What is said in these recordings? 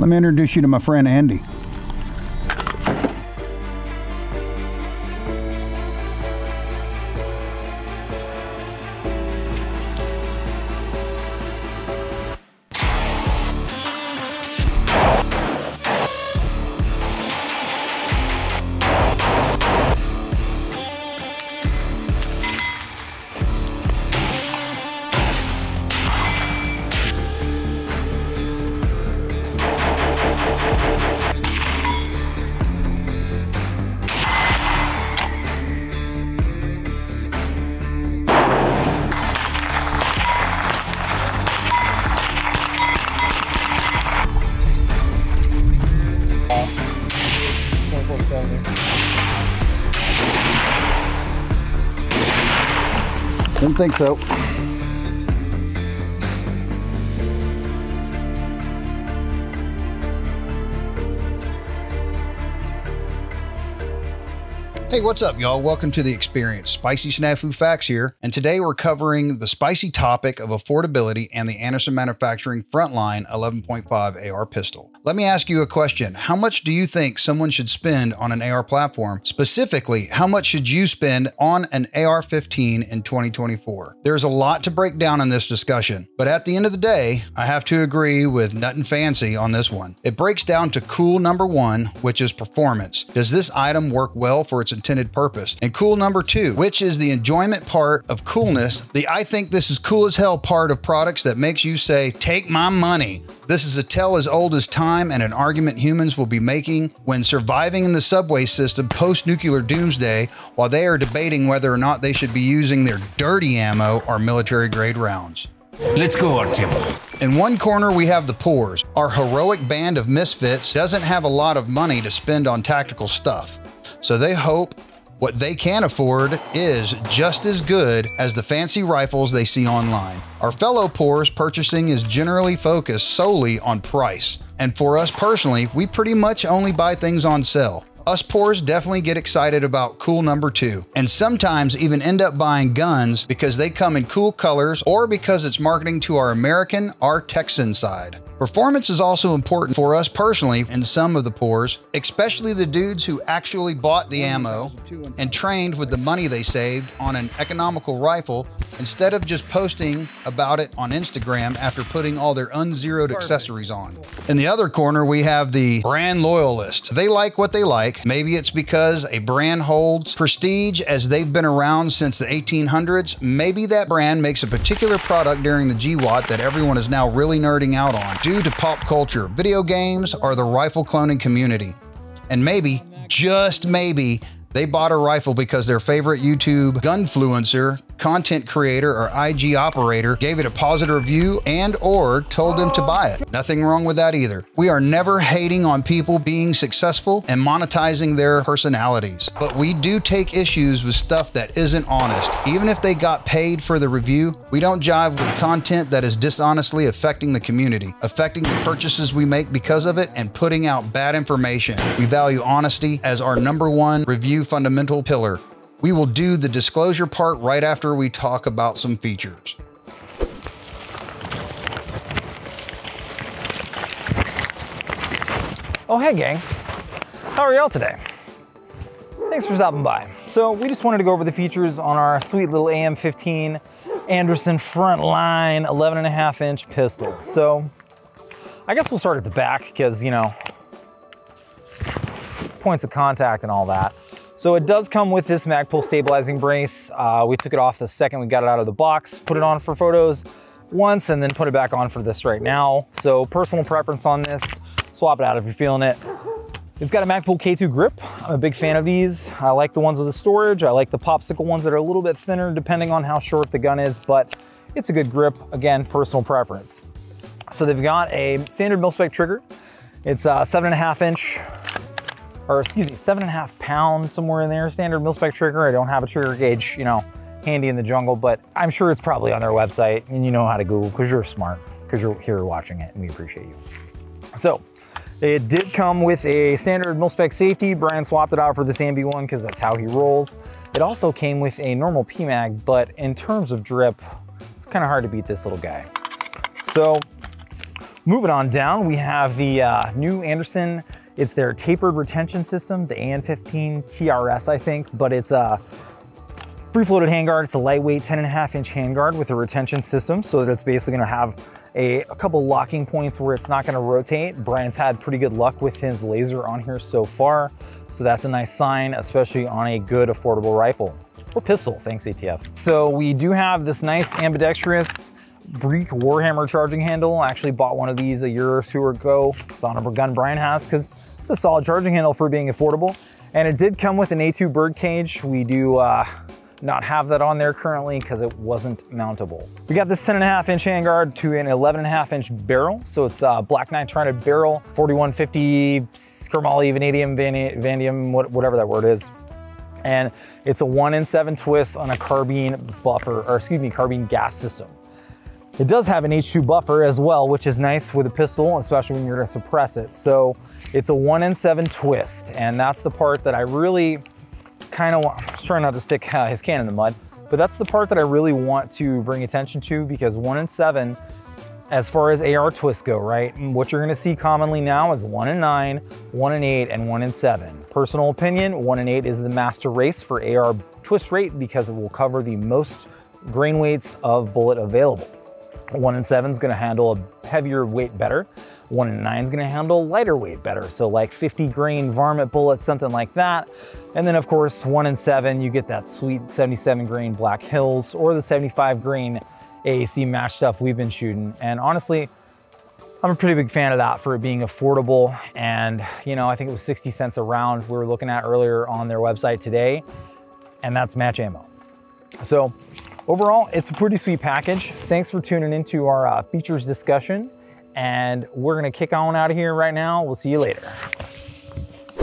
Let me introduce you to my friend Andy. Didn't think so. Hey, what's up, y'all? Welcome to The Experience. SpicySnafu Facts here, and today we're covering the spicy topic of affordability and the Anderson Manufacturing Frontline 11.5 AR pistol. Let me ask you a question. How much do you think someone should spend on an AR platform? Specifically, how much should you spend on an AR-15 in 2024? There's a lot to break down in this discussion, but at the end of the day, I have to agree with Nothing Fancy on this one. It breaks down to cool number one, which is performance. Does this item work well for its intended purpose? And cool number two, which is the enjoyment part of coolness, the I think this is cool as hell part of products that makes you say, take my money. This is a tale as old as time and an argument humans will be making when surviving in the subway system post-nuclear doomsday while they are debating whether or not they should be using their dirty ammo or military-grade rounds. Let's go, Artyom. In one corner, we have the poors. Our heroic band of misfits doesn't have a lot of money to spend on tactical stuff, so they hope what they can afford is just as good as the fancy rifles they see online. Our fellow poors purchasing is generally focused solely on price. And for us personally, we pretty much only buy things on sale. Us poors definitely get excited about cool number two, and sometimes even end up buying guns because they come in cool colors or because it's marketing to our American, our Texan side. Performance is also important for us personally in some of the poors, especially the dudes who actually bought the ammo and trained with the money they saved on an economical rifle instead of just posting about it on Instagram after putting all their unzeroed accessories on. In the other corner, we have the brand loyalists. They like what they like. Maybe it's because a brand holds prestige as they've been around since the 1800s. Maybe that brand makes a particular product during the GWAT that everyone is now really nerding out on due to pop culture, video games, or the rifle cloning community. And maybe, just maybe, they bought a rifle because their favorite YouTube gunfluencer, content creator, or IG operator gave it a positive review and or told them to buy it. Nothing wrong with that either. We are never hating on people being successful and monetizing their personalities, but we do take issues with stuff that isn't honest. Even if they got paid for the review, we don't jive with content that is dishonestly affecting the community, affecting the purchases we make because of it, and putting out bad information. We value honesty as our #1 review fundamental pillar. We will do the disclosure part right after we talk about some features. Oh, hey gang. How are y'all today? Thanks for stopping by. So we just wanted to go over the features on our sweet little AM-15 Anderson Frontline 11.5 inch pistol. So I guess we'll start at the back because, you know, points of contact and all that. So it does come with this mag pull stabilizing brace. We took it off the second we got it out of the box, put it on for photos once, and then put it back on for this right now. So personal preference on this, swap it out if you're feeling it. It's got a mag pull K2 grip. I'm a big fan of these. I like the ones with the storage. I like the popsicle ones that are a little bit thinner depending on how short the gun is, but it's a good grip. Again, personal preference. So they've got a standard mil-spec trigger. It's a 7.5 inch, or excuse me, 7.5 pound, somewhere in there, standard mil-spec trigger. I don't have a trigger gauge, you know, handy in the jungle, but I'm sure it's probably on their website and you know how to Google because you're smart, because you're here watching it and we appreciate you. So it did come with a standard mil-spec safety. Brian swapped it out for this Ambi one because that's how he rolls. It also came with a normal PMAG, but in terms of drip, it's kind of hard to beat this little guy. So Moving on down, we have the new Anderson. It's their tapered retention system, the AN15 TRS, I think, but it's a free floated handguard. It's a lightweight 10.5-inch handguard with a retention system, so that it's basically gonna have a couple locking points where it's not gonna rotate. Brian's had pretty good luck with his laser on here so far, so that's a nice sign, especially on a good affordable rifle or pistol, thanks ATF. So we do have this nice ambidextrous Break Warhammer charging handle. I actually bought one of these a year or two ago. It's on a gun Brian has because it's a solid charging handle for being affordable. And it did come with an A2 bird cage. We do not have that on there currently because it wasn't mountable. We got this 10.5-inch handguard to an 11.5-inch barrel. So it's a black nitrided barrel, 4150 chromoly, vanadium, vanadium, whatever that word is. And it's a 1-in-7 twist on a carbine buffer, or excuse me, carbine gas system. It does have an H2 buffer as well, which is nice with a pistol, especially when you're gonna suppress it. So it's a 1-in-7 twist, and that's the part that I really kind of want. I was trying not to stick his can in the mud, but that's the part that I really want to bring attention to, because 1-in-7, as far as AR twists go, right? And what you're gonna see commonly now is 1-in-9, 1-in-8, and 1-in-7. Personal opinion, 1-in-8 is the master race for AR twist rate because it will cover the most grain weights of bullet available. 1-in-7 is gonna handle a heavier weight better. 1-in-9 is gonna handle lighter weight better. So like 50 grain varmint bullets, something like that. And then of course, 1-in-7, you get that sweet 77 grain Black Hills or the 75 grain AAC match stuff we've been shooting. And honestly, I'm a pretty big fan of that for it being affordable. And you know, I think it was 60 cents a round we were looking at earlier on their website today, and that's match ammo. So overall, it's a pretty sweet package. Thanks for tuning into our features discussion, and we're gonna kick on out of here right now. We'll see you later.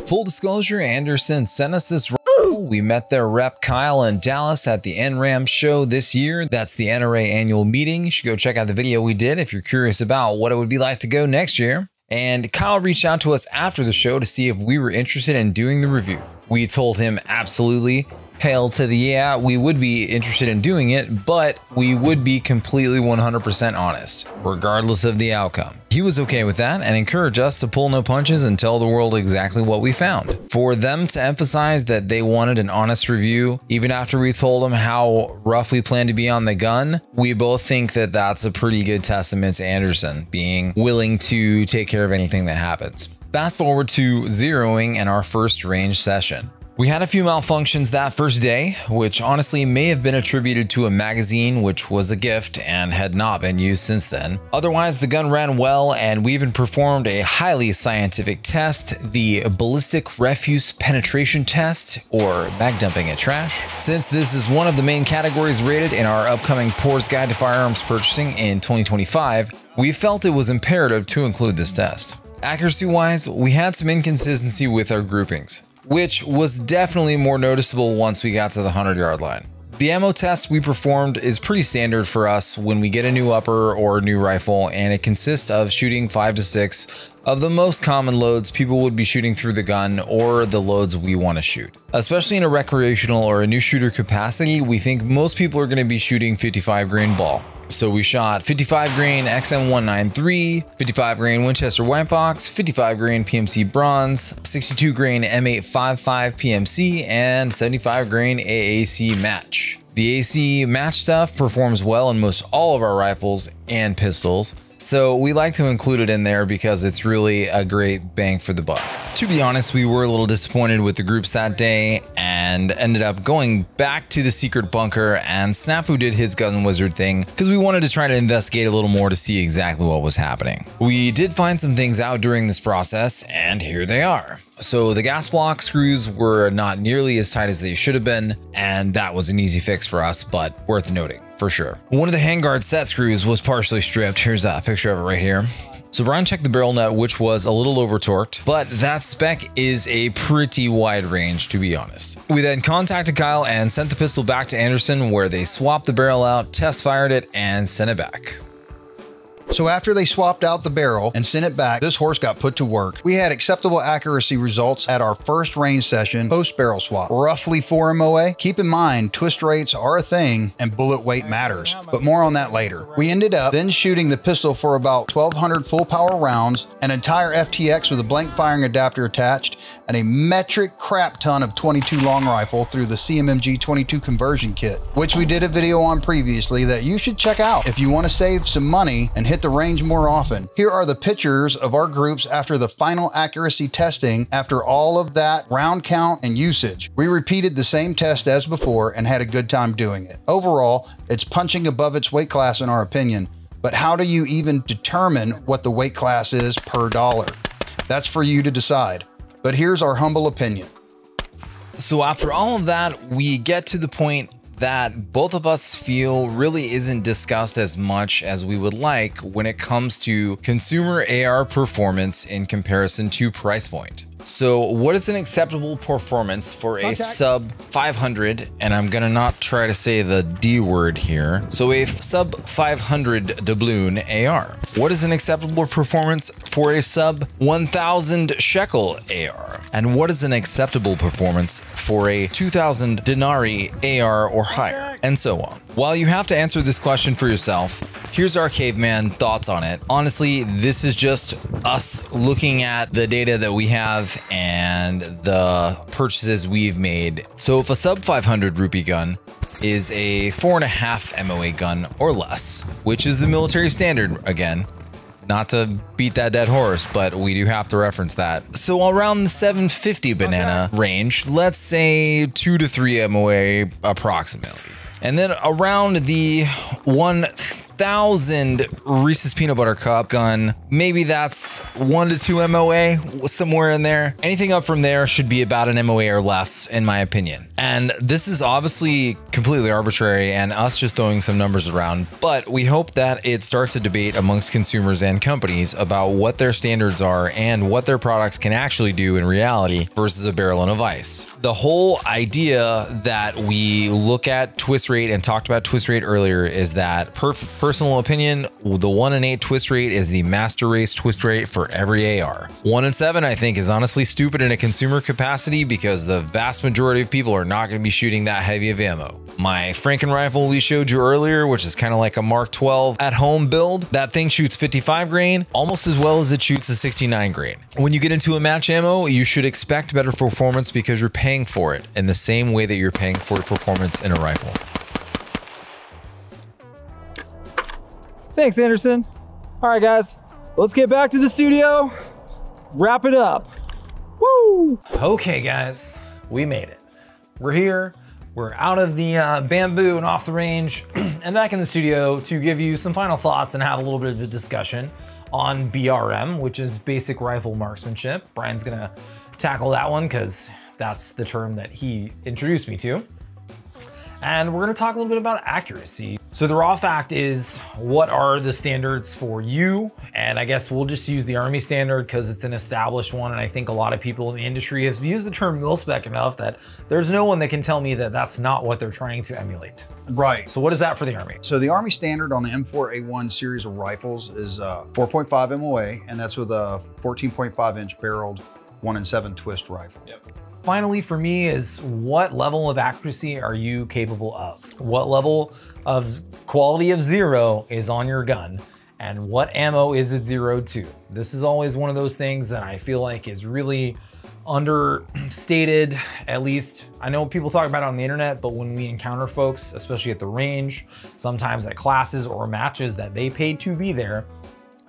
Full disclosure, Anderson sent us this rifle. We met their rep Kyle in Dallas at the NRAM show this year. That's the NRA annual meeting. You should go check out the video we did if you're curious about what it would be like to go next year. And Kyle reached out to us after the show to see if we were interested in doing the review. We told him absolutely. Hail to the yeah, we would be interested in doing it, but we would be completely 100% honest, regardless of the outcome. He was okay with that and encouraged us to pull no punches and tell the world exactly what we found. For them to emphasize that they wanted an honest review, even after we told them how rough we plan to be on the gun, we both think that that's a pretty good testament to Anderson being willing to take care of anything that happens. Fast forward to zeroing in our first range session. We had a few malfunctions that first day, which honestly may have been attributed to a magazine, which was a gift and had not been used since then. Otherwise, the gun ran well, and we even performed a highly scientific test, the ballistic refuse penetration test, or mag dumping at trash. Since this is one of the main categories rated in our upcoming Poor's Guide to Firearms Purchasing in 2025, we felt it was imperative to include this test. Accuracy-wise, we had some inconsistency with our groupings, which was definitely more noticeable once we got to the 100-yard line. The ammo test we performed is pretty standard for us when we get a new upper or a new rifle, and it consists of shooting 5 to 6 of the most common loads people would be shooting through the gun or the loads we want to shoot. Especially in a recreational or a new shooter capacity, we think most people are going to be shooting 55 grain ball. So we shot 55 grain XM193, 55 grain Winchester White Box, 55 grain PMC Bronze, 62 grain M855 PMC, and 75 grain AAC Match. The AC Match stuff performs well in most all of our rifles and pistols, so we like to include it in there because it's really a great bang for the buck. To be honest, we were a little disappointed with the groups that day and ended up going back to the secret bunker, and Snafu did his gun wizard thing because we wanted to try to investigate a little more to see exactly what was happening. We did find some things out during this process, and here they are. So the gas block screws were not nearly as tight as they should have been, and that was an easy fix for us, but worth noting for sure. One of the handguard set screws was partially stripped. Here's a picture of it right here. So Brian checked the barrel nut, which was a little over torqued, but that spec is a pretty wide range, to be honest. We then contacted Kyle and sent the pistol back to Anderson, where they swapped the barrel out, test fired it, and sent it back. So after they swapped out the barrel and sent it back, this horse got put to work. We had acceptable accuracy results at our first range session post barrel swap, roughly 4 MOA. Keep in mind, twist rates are a thing and bullet weight matters, but more on that later. We ended up then shooting the pistol for about 1200 full power rounds, an entire FTX with a blank firing adapter attached, and a metric crap ton of 22 long rifle through the CMMG 22 conversion kit, which we did a video on previously that you should check out if you want to save some money and hit the range more often. Here are the pictures of our groups after the final accuracy testing after all of that round count and usage. We repeated the same test as before and had a good time doing it. Overall, it's punching above its weight class in our opinion, but how do you even determine what the weight class is per dollar? That's for you to decide, but here's our humble opinion. So after all of that, we get to the point that both of us feel really isn't discussed as much as we would like when it comes to consumer AR performance in comparison to price point. So what is an acceptable performance for a sub 500, and I'm gonna not try to say the D word here, so a sub 500 doubloon AR? What is an acceptable performance for a sub 1000 shekel AR? And what is an acceptable performance for a 2000 denarii AR or higher? And so on. While you have to answer this question for yourself, here's our caveman thoughts on it. Honestly, this is just us looking at the data that we have and the purchases we've made. So if a sub 500 rupee gun is a 4.5 MOA gun or less, which is the military standard again, not to beat that dead horse, but we do have to reference that. So around the 750 banana range, let's say 2 to 3 MOA approximately. And then around the 1000 Reese's Peanut Butter Cup gun, maybe that's 1 to 2 MOA, somewhere in there. Anything up from there should be about an MOA or less, in my opinion. And this is obviously completely arbitrary and us just throwing some numbers around, but we hope that it starts a debate amongst consumers and companies about what their standards are and what their products can actually do in reality versus a barrel and a vise. The whole idea that we look at twist rate and talked about twist rate earlier is that personal opinion, the 1 in 8 twist rate is the master race twist rate for every AR. 1 in 7 I think is honestly stupid in a consumer capacity because the vast majority of people are not going to be shooting that heavy of ammo. My Franken rifle we showed you earlier, which is kind of like a Mark 12 at home build, that thing shoots 55 grain almost as well as it shoots a 69 grain. When you get into a match ammo, you should expect better performance because you're paying for it in the same way that you're paying for performance in a rifle. Thanks, Anderson. All right, guys, let's get back to the studio, wrap it up. Woo! Okay, guys, we made it. We're here. We're out of the bamboo and off the range and back in the studio to give you some final thoughts and have a little bit of a discussion on BRM, which is basic rifle marksmanship. Brian's gonna tackle that one because that's the term that he introduced me to. And we're gonna talk a little bit about accuracy. So the raw fact is, what are the standards for you? And I guess we'll just use the Army standard because it's an established one. And I think a lot of people in the industry have used the term mil-spec enough that there's no one that can tell me that that's not what they're trying to emulate. Right. So what is that for the Army? So the Army standard on the M4A1 series of rifles is 4.5 MOA, and that's with a 14.5 inch barreled 1 in 7 twist rifle. Yep. Finally, for me is what level of accuracy are you capable of? What level of quality of 0 is on your gun? And what ammo is it 0 to? This is always one of those things that I feel like is really understated. At least I know people talk about it on the internet, but when we encounter folks, especially at the range, sometimes at classes or matches that they paid to be there,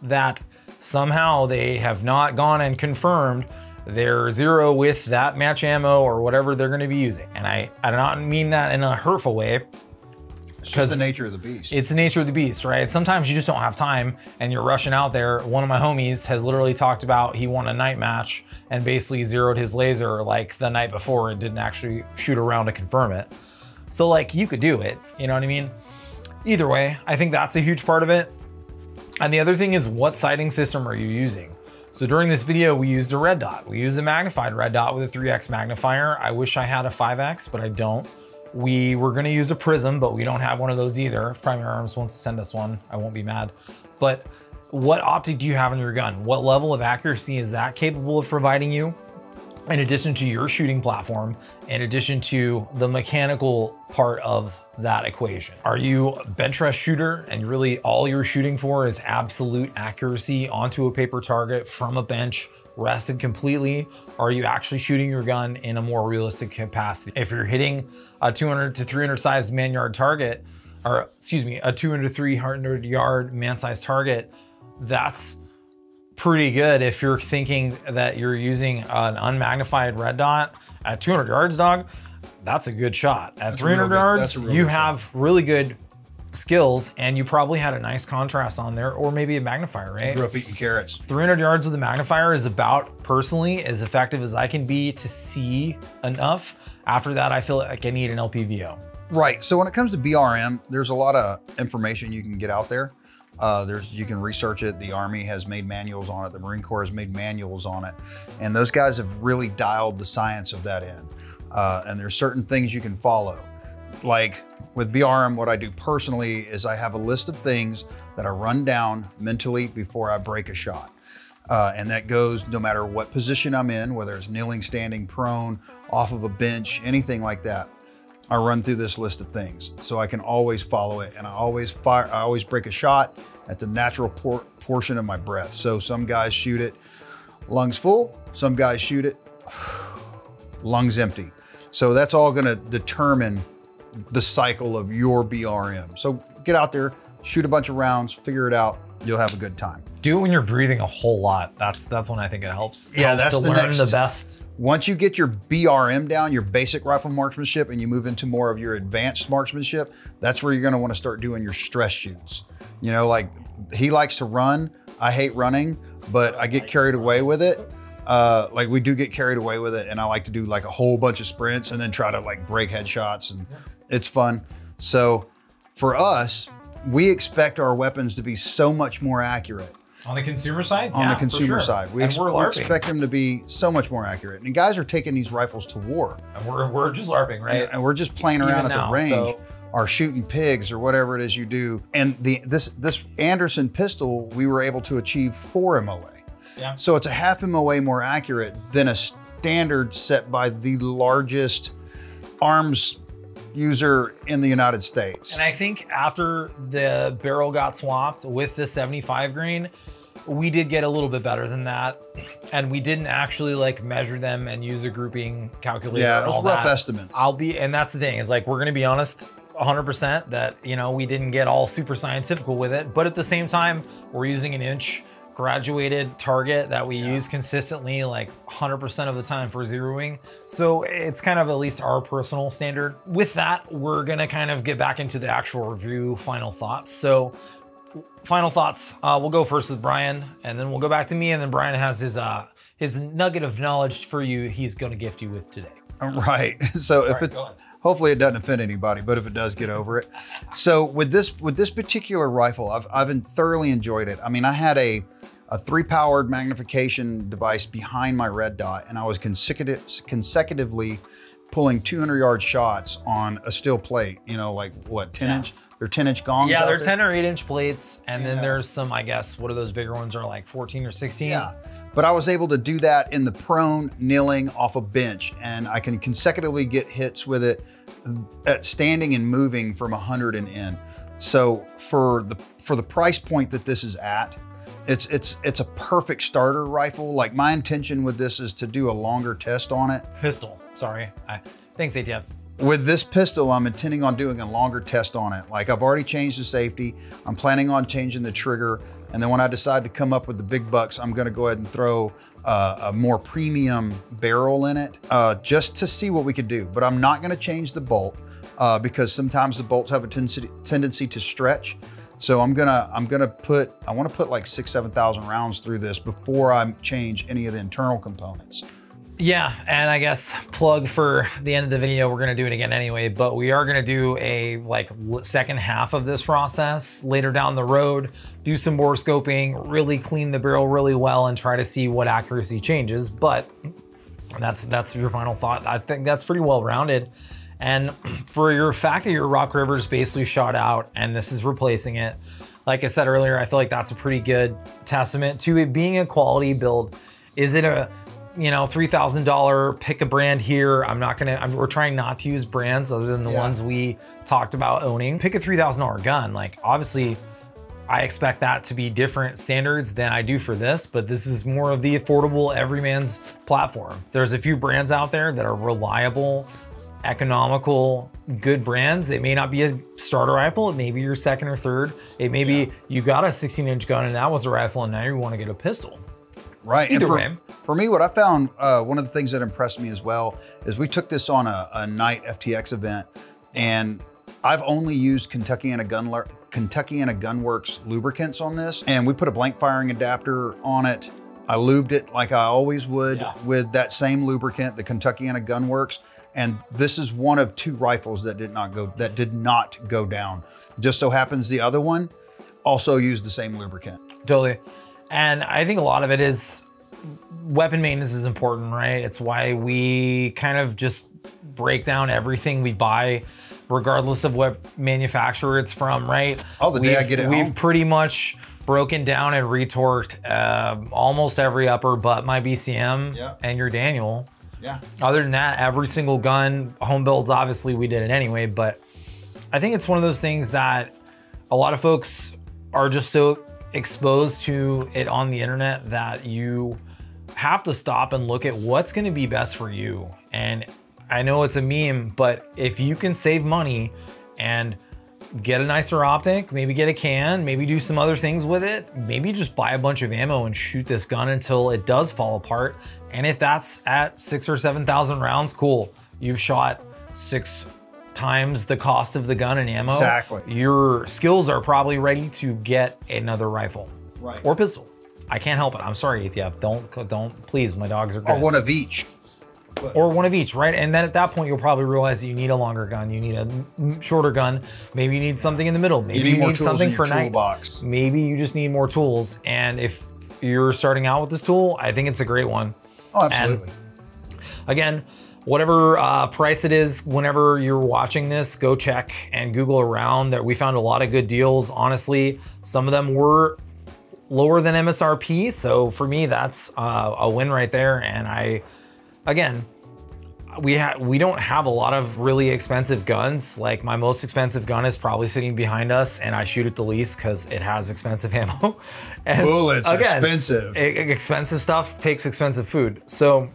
that somehow they have not gone and confirmed they're 0 with that match ammo or whatever they're going to be using. And I do not mean that in a hurtful way. It's just the nature of the beast. It's the nature of the beast, right? Sometimes you just don't have time and you're rushing out there. One of my homies has literally talked about he won a night match and basically zeroed his laser like the night before and didn't actually shoot around to confirm it. So like you could do it, you know what I mean? Either way, I think that's a huge part of it. And the other thing is, what sighting system are you using? So during this video, we used a red dot. We used a magnified red dot with a 3x magnifier. I wish I had a 5x, but I don't. We were gonna use a prism, but we don't have one of those either. If Primary Arms wants to send us one, I won't be mad. But what optic do you have in your gun? What level of accuracy is that capable of providing you? In addition to your shooting platform, in addition to the mechanical part of that equation. Are you a bench rest shooter and really all you're shooting for is absolute accuracy onto a paper target from a bench, rested completely? Or are you actually shooting your gun in a more realistic capacity? If you're hitting a 200 to 300 size man yard target, or excuse me, a 200 to 300 yard man size target, that's pretty good. If you're thinking that you're using an unmagnified red dot at 200 yards, dog, that's a good shot. At 300 yards, you have really good skills and you probably had a nice contrast on there, or maybe a magnifier, right? I grew up eating carrots. 300 yards with a magnifier is about, personally, as effective as I can be to see enough. After that, I feel like I need an LPVO. Right, so when it comes to BRM, there's a lot of information you can get out there. You can research it. The Army has made manuals on it. The Marine Corps has made manuals on it. And those guys have really dialed the science of that in. And there's certain things you can follow. Like with BRM, what I do personally is I have a list of things that I run down mentally before I break a shot. And that goes no matter what position I'm in, whether it's kneeling, standing, prone, off of a bench, anything like that. I run through this list of things so I can always follow it, and I always break a shot at the natural portion of my breath. So some guys shoot it lungs full, some guys shoot it lungs empty. So that's all gonna determine the cycle of your BRM. So get out there, shoot a bunch of rounds, figure it out, you'll have a good time. Do it when you're breathing a whole lot. That's when I think it helps. Yeah, that's to learn the best. Once you get your BRM down, your basic rifle marksmanship, and you move into more of your advanced marksmanship, that's where you're gonna wanna start doing your stress shoots. You know, like he likes to run. I hate running, but I get carried away with it. Like we do get carried away with it, and I like to do like a whole bunch of sprints and then try to like break headshots, and it's fun. So for us, we expect our weapons to be so much more accurate. On the consumer side? On the consumer side. We expect them to be so much more accurate. And guys are taking these rifles to war. And we're just LARPing, right? And we're just playing around at the range, or shooting pigs, or whatever it is you do. And this Anderson pistol, we were able to achieve 4 MOA. Yeah. So it's a half MOA more accurate than a standard set by the largest arms user in the United States. And I think after the barrel got swapped with the 75 grain, we did get a little bit better than that. And we didn't actually like measure them and use a grouping calculator and all that. Rough estimates. And that's the thing, is like, we're gonna be honest 100% that, you know, we didn't get all super scientific with it, but at the same time, we're using an inch graduated target that we use consistently, like 100% of the time for zeroing. So it's kind of at least our personal standard. With that, we're gonna kind of get back into the actual review, final thoughts. So final thoughts, we'll go first with Brian, and then we'll go back to me, and then Brian has his nugget of knowledge for you he's gonna gift you with today. Right, so hopefully it doesn't offend anybody, but if it does, get over it. So with this particular rifle, I've thoroughly enjoyed it. I mean, I had a 3-powered magnification device behind my red dot, and I was consecutively pulling 200-yard shots on a steel plate, you know, like what, 10-inch? They're 10-inch gongs. Yeah, they're 10 or 8-inch plates, and then there's some, I guess, what are those bigger ones, are like 14 or 16? Yeah, but I was able to do that in the prone, kneeling, off a bench, and I can consecutively get hits with it at standing and moving from 100 and in. So for the price point that this is at, it's a perfect starter rifle. Like, my intention with this is to do a longer test on it. Pistol, sorry. Thanks, ATF. With this pistol, I'm intending on doing a longer test on it. Like, I've already changed the safety. I'm planning on changing the trigger. And then when I decide to come up with the big bucks, I'm gonna go ahead and throw a more premium barrel in it, just to see what we could do. But I'm not gonna change the bolt because sometimes the bolts have a tendency to stretch. So I want to put like 6,000-7,000 rounds through this before I change any of the internal components. Yeah, and I guess plug for the end of the video, we're gonna do it again anyway, but we are gonna do a like second half of this process later down the road, do some bore scoping, really clean the barrel really well, and try to see what accuracy changes. But that's your final thought. I think that's pretty well rounded. And for your fact that your Rock River's basically shot out and this is replacing it, like I said earlier, I feel like that's a pretty good testament to it being a quality build. Is it a, you know, $3,000 pick a brand here? We're trying not to use brands other than the ones we talked about owning. Pick a $3,000 gun. Like, obviously, I expect that to be different standards than I do for this, but this is more of the affordable everyman's platform. There's a few brands out there that are reliable, economical, good brands. It may not be a starter rifle. It may be your second or third. It may be you got a 16-inch gun and that was a rifle and now you want to get a pistol. Right. Either way. For me, what I found, one of the things that impressed me as well is we took this on a night FTX event, and I've only used Kentuckiana Gun Works lubricants on this, and we put a blank firing adapter on it. I lubed it like I always would with that same lubricant, the Kentuckiana Gun Works, and this is one of 2 rifles that did not go down. Just so happens the other one also used the same lubricant. Totally. And I think a lot of it is weapon maintenance is important, right? It's why we kind of just break down everything we buy, regardless of what manufacturer it's from, right? Oh, the day I get it We've home. pretty much broken down and retorqued almost every upper but my BCM and your Daniel. Yeah. Other than that, every single gun, home builds, obviously we did it anyway, but I think it's one of those things that a lot of folks are just so exposed to it on the internet that you have to stop and look at what's going to be best for you. And I know it's a meme, but if you can save money and get a nicer optic, maybe get a can, maybe do some other things with it, maybe just buy a bunch of ammo and shoot this gun until it does fall apart. And if that's at 6,000 or 7,000 rounds, cool. You've shot 6 times the cost of the gun and ammo. Exactly. Your skills are probably ready to get another rifle. Right. Or pistol. I can't help it. I'm sorry, ATF. Don't, please, my dogs are good. Or one of each. Or one of each, right? And then at that point, you'll probably realize that you need a longer gun. You need a shorter gun. Maybe you need something in the middle. Maybe you need something for night. Maybe you just need more tools. And if you're starting out with this tool, I think it's a great one. Oh, absolutely. And again, whatever price it is, whenever you're watching this, go check and Google around. That we found a lot of good deals. Honestly, some of them were lower than MSRP. So for me, that's a win right there. And again, we don't have a lot of really expensive guns. Like my most expensive gun is probably sitting behind us and I shoot it the least because it has expensive ammo. And bullets are again, expensive. Expensive stuff takes expensive food. So,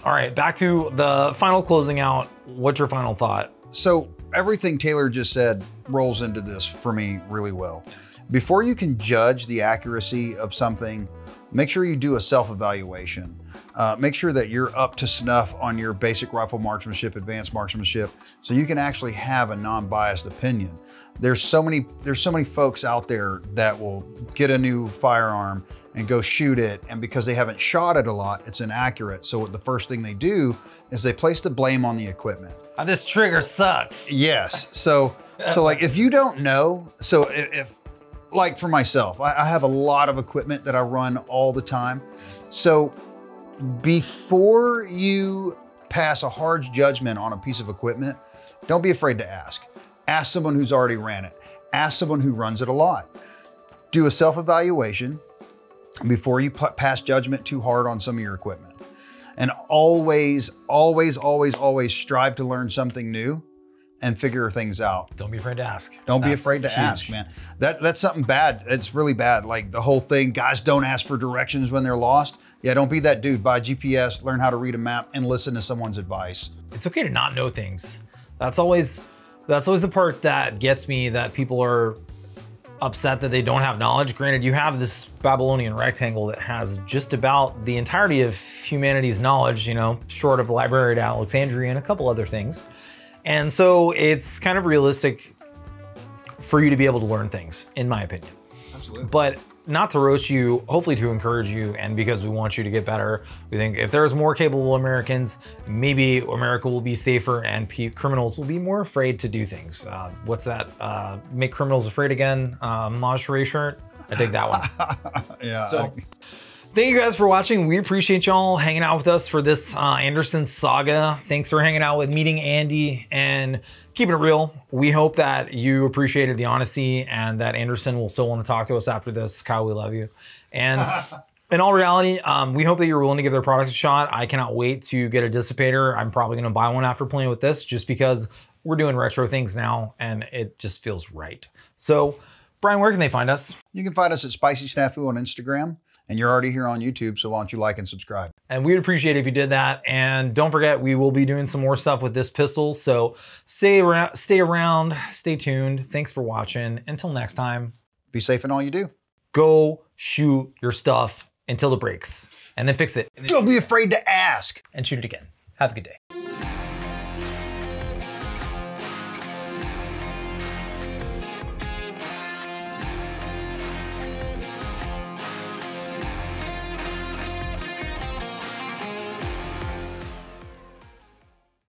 all right, back to the final closing out. What's your final thought? So everything Taylor just said rolls into this for me really well. Before you can judge the accuracy of something, make sure you do a self-evaluation. Make sure that you're up to snuff on your basic rifle marksmanship, advanced marksmanship, so you can actually have a non-biased opinion. There's so many folks out there that will get a new firearm and go shoot it, and because they haven't shot it a lot, it's inaccurate. So the first thing they do is they place the blame on the equipment. This trigger sucks. Yes. So like if you don't know, so if like for myself, I have a lot of equipment that I run all the time. So before you pass a hard judgment on a piece of equipment, don't be afraid to ask. Ask someone who's already ran it. Ask someone who runs it a lot. Do a self-evaluation before you pass judgment too hard on some of your equipment. And always, always, always, always strive to learn something new and figure things out. Don't be afraid to ask. Don't be afraid to ask, man. That's something bad. It's really bad. Like the whole thing, guys don't ask for directions when they're lost. Yeah, don't be that dude. Buy GPS, learn how to read a map, and listen to someone's advice. It's okay to not know things. That's always the part that gets me, that people are upset that they don't have knowledge. Granted, you have this Babylonian rectangle that has just about the entirety of humanity's knowledge, you know, short of the Library at Alexandria and a couple other things. And so it's kind of realistic for you to be able to learn things, in my opinion. Absolutely. But not to roast you, hopefully to encourage you, and because we want you to get better. We think if there's more capable Americans, maybe America will be safer and criminals will be more afraid to do things. What's that? Make criminals afraid again, lingerie shirt. I dig that one. Yeah. So Thank you guys for watching. We appreciate y'all hanging out with us for this Anderson saga. Thanks for hanging out with meeting Andy and keeping it real. We hope that you appreciated the honesty and that Anderson will still want to talk to us after this. Kyle, we love you. And in all reality, we hope that you're willing to give their products a shot. I cannot wait to get a dissipator. I'm probably gonna buy one after playing with this just because we're doing retro things now and it just feels right. So, Brian, where can they find us? You can find us at SpicySnafu on Instagram. And you're already here on YouTube, so why don't you like and subscribe? And we'd appreciate it if you did that. And don't forget, we will be doing some more stuff with this pistol. So stay around, stay tuned. Thanks for watching. Until next time. Be safe in all you do. Go shoot your stuff until it breaks. And then fix it. Don't be afraid to ask. And shoot it again. Have a good day.